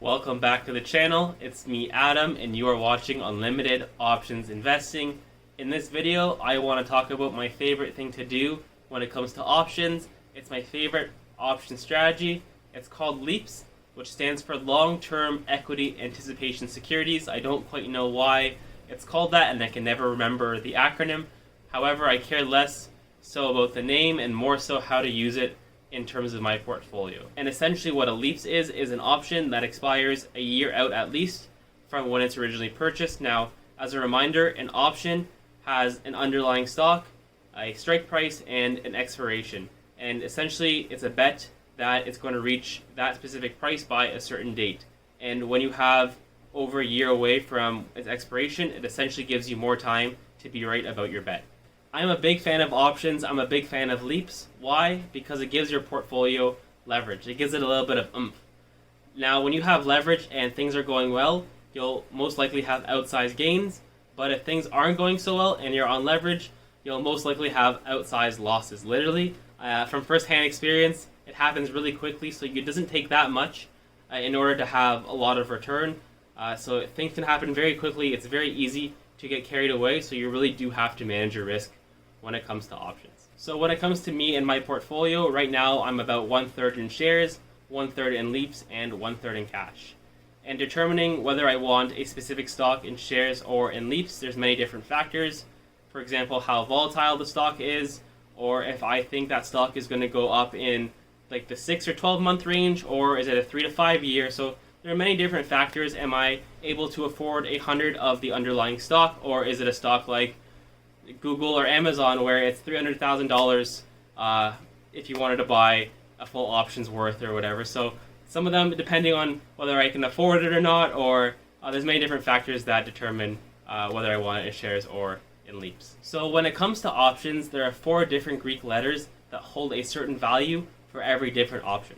Welcome back to the channel. It's me, Adam, and you are watching Unlimited Options Investing. In this video, I want to talk about my favorite thing to do when it comes to options. It's my favorite option strategy. It's called LEAPS, which stands for Long-Term Equity Anticipation Securities. I don't quite know why it's called that, and I can never remember the acronym. However, I care less so about the name and more so how to use it in terms of my portfolio. And essentially what a LEAPS is an option that expires a year out at least from when it's originally purchased. Now, as a reminder, an option has an underlying stock, a strike price, and an expiration. And essentially it's a bet that it's going to reach that specific price by a certain date. And when you have over a year away from its expiration, it essentially gives you more time to be right about your bet. I'm a big fan of options. I'm a big fan of LEAPS. Why? Because it gives your portfolio leverage. It gives it a little bit of oomph. Now, when you have leverage and things are going well, you'll most likely have outsized gains. But if things aren't going so well and you're on leverage, you'll most likely have outsized losses. Literally, from first-hand experience, it happens really quickly, so it doesn't take that much in order to have a lot of return. So things can happen very quickly. It's very easy to get carried away, so you really do have to manage your risk when it comes to options. So when it comes to me and my portfolio, right now I'm about 1/3 in shares, 1/3 in LEAPS, and 1/3 in cash. And determining whether I want a specific stock in shares or in LEAPS, there's many different factors. For example, how volatile the stock is, or if I think that stock is going to go up in like the 6 or 12 month range, or is it a 3 to 5 year. So there are many different factors. Am I able to afford 100 of the underlying stock, or is it a stock like Google or Amazon where it's $300,000 if you wanted to buy a full options worth or whatever. So some of them, depending on whether I can afford it or not, or there's many different factors that determine whether I want it in shares or in LEAPS. So when it comes to options, there are 4 different Greek letters that hold a certain value for every different option.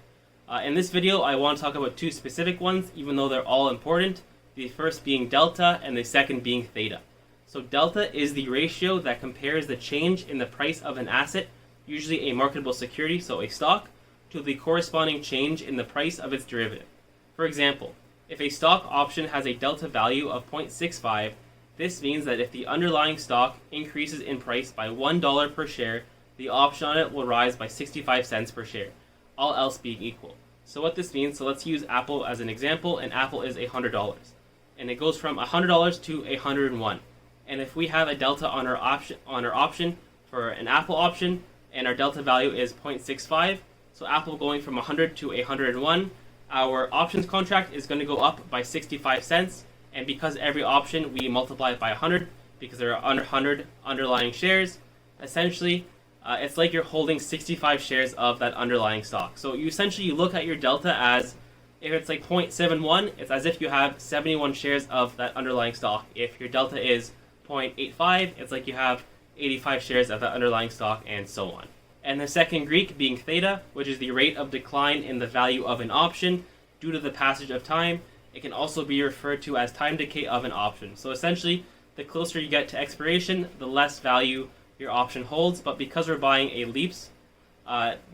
In this video, I want to talk about 2 specific ones, even though they're all important. The first being delta and the second being theta. So delta is the ratio that compares the change in the price of an asset, usually a marketable security, so a stock, to the corresponding change in the price of its derivative. For example, if a stock option has a delta value of 0.65, this means that if the underlying stock increases in price by $1 per share, the option on it will rise by 65 cents per share, all else being equal. So what this means, so let's use Apple as an example, and Apple is $100. And it goes from $100 to $101. And if we have a delta on our option for an Apple option, and our delta value is 0.65, so Apple going from 100 to 101, our options contract is going to go up by 65 cents. And because every option we multiply it by 100, because there are 100 underlying shares, essentially it's like you're holding 65 shares of that underlying stock. So you essentially look at your delta as, if it's like 0.71, it's as if you have 71 shares of that underlying stock. If your delta is 0.85, it's like you have 85 shares of that underlying stock, and so on. And the second Greek being theta, which is the rate of decline in the value of an option due to the passage of time. It can also be referred to as time decay of an option. So essentially, the closer you get to expiration, the less value your option holds. But because we're buying a LEAPS,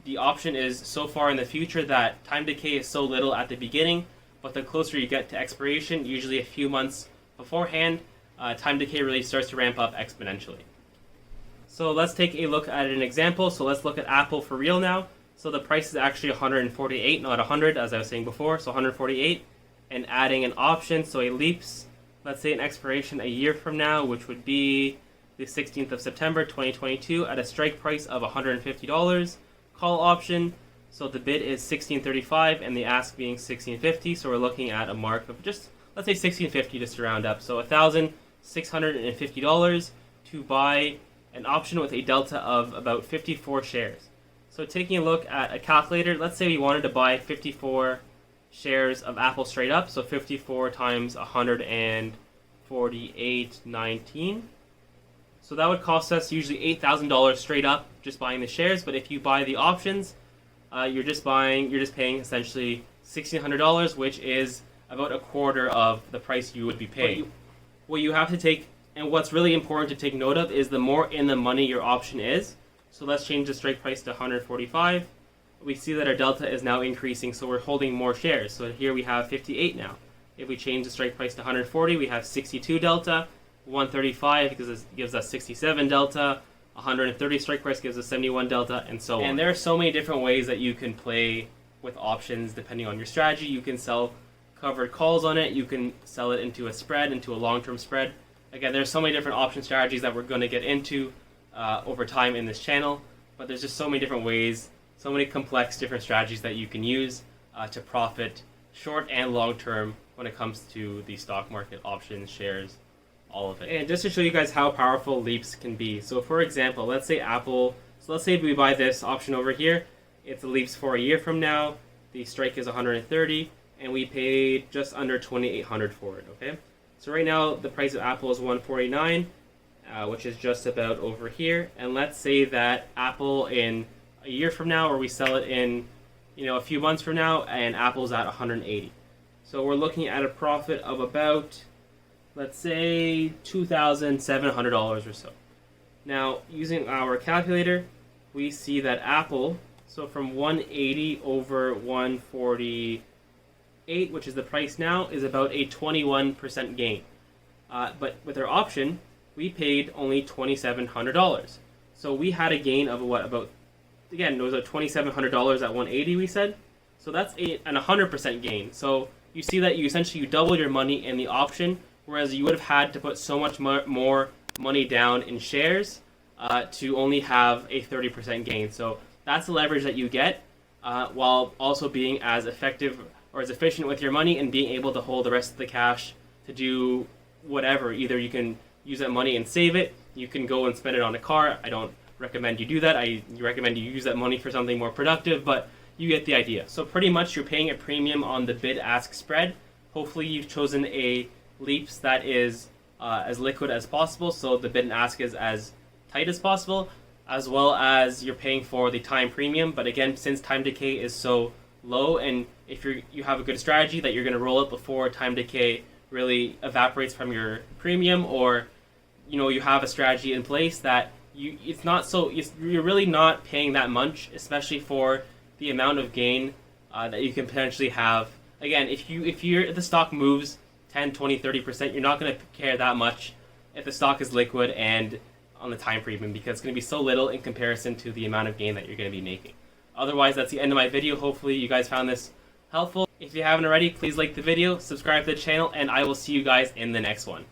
the option is so far in the future that time decay is so little at the beginning, but the closer you get to expiration, usually a few months beforehand, time decay really starts to ramp up exponentially. So let's take a look at an example. So let's look at Apple for real now. So the price is actually 148, not 100, as I was saying before, so 148. And adding an option, so a LEAPS, let's say an expiration a year from now, which would be the 16th of September 2022 at a strike price of $150. Call option, so the bid is $16.35 and the ask being $16.50, so we're looking at a mark of just, let's say $16.50 just to round up, so $1,650 to buy an option with a delta of about 54 shares. So taking a look at a calculator, let's say we wanted to buy 54 shares of Apple straight up, so 54 times 148.19. So that would cost us usually $8,000 straight up just buying the shares. But if you buy the options, you're just paying essentially $1,600, which is about a quarter of the price you would be paying. What you have to take, and what's really important to take note of, is the more in the money your option is. So let's change the strike price to 145. we see that our delta is now increasing, so we're holding more shares. So here we have 58 now. If we change the strike price to 140, we have 62 delta, 135 gives us 67 delta, 130 strike price gives us 71 delta, and so on. And there are so many different ways that you can play with options depending on your strategy. You can sell covered calls on it, you can sell it into a spread, into a long-term spread. Again, there's so many different option strategies that we're going to get into over time in this channel, but there's just so many different ways, so many complex different strategies that you can use to profit short and long-term when it comes to the stock market, options, shares, all of it. And just to show you guys how powerful LEAPS can be. So for example, let's say let's say we buy this option over here. It's a LEAPS for a year from now. The strike is 130, and we paid just under $2,800 for it, okay? So right now, the price of Apple is $149, which is just about over here. And let's say that Apple in a year from now, or we sell it in, a few months from now, and Apple's at 180. So we're looking at a profit of about, let's say, $2,700 or so. Now, using our calculator, we see that Apple, so from 180 over 148, which is the price now, is about a 21% gain. But with our option, we paid only $2,700. So we had a gain of again, it was a $2,700 at 180, we said. So that's an 100% gain. So you see that you double your money in the option, whereas you would have had to put so much more money down in shares to only have a 30% gain. So that's the leverage that you get while also being as effective or as efficient with your money and being able to hold the rest of the cash to do whatever. Either you can use that money and save it, you can go and spend it on a car. I don't recommend you do that. I recommend you use that money for something more productive, but you get the idea. So pretty much you're paying a premium on the bid-ask spread. Hopefully you've chosen a LEAPS that is as liquid as possible, so the bid and ask is as tight as possible, as well as you're paying for the time premium. But again, since time decay is so low, and if you have a good strategy that you're going to roll it before time decay really evaporates from your premium, or you have a strategy in place that you're really not paying that much, especially for the amount of gain that you can potentially have. Again, if the stock moves 10, 20, 30%, you're not going to care that much if the stock is liquid and on the time premium, because it's going to be so little in comparison to the amount of gain that you're going to be making. Otherwise, that's the end of my video. Hopefully you guys found this helpful. If you haven't already, please like the video, subscribe to the channel, and I will see you guys in the next one.